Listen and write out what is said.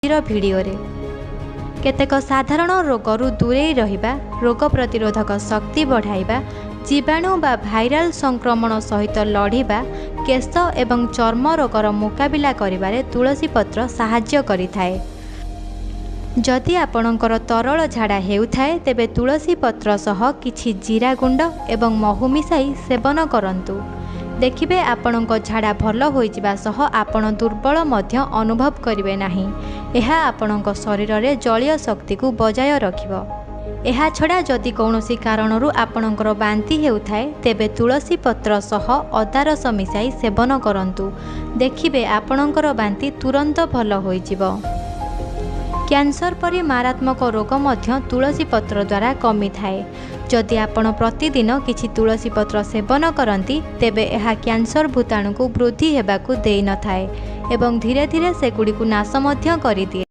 Video केतेक साधारण रोगरू दूरे रहिबा, रोग प्रतिरोधक शक्ति बढ़ाइबा, जीवाणु बा भाइराल संक्रमण सहित लड़िबा, केश एवं चर्म रोगर मुकाबिला करिबारे तुलसी पत्र साहाय्य करिथाए। जदि आपणकर तरल झाड़ा हेउथाए तेबे तुलसी पत्र सह किछि जीरा गुंड एवं महू मिसाई सेवन करंतु। देखिबे आपणक झाड़ा भल होइजिबा सह आपण दुर्बल मध्य अनुभव करिवे नाही। एहा आपणक शरीर रे जलीय शक्ति को बजाय रखिबो। एहा छड़ा जदि कौनसी कारणरू आपणकर बांती हेउथाए तेबे तुलसी पत्र सह अदा रस मिसाई सेवन करंतु। देखिबे आपणकर बांती तुरंत भल होइजिबो। कैंसर परि मारात्मक रोग मध्य तुलसी पत्र द्वारा कमी थाए। जदि आपण प्रतिदिन किछि तुलसी पत्र सेवन करंती तेबे एहा कैंसर भूताणु को वृद्धि हेबाकु देई न थाए एवं धीरे धीरे सेगुडी को नाश मध्य करि दिए।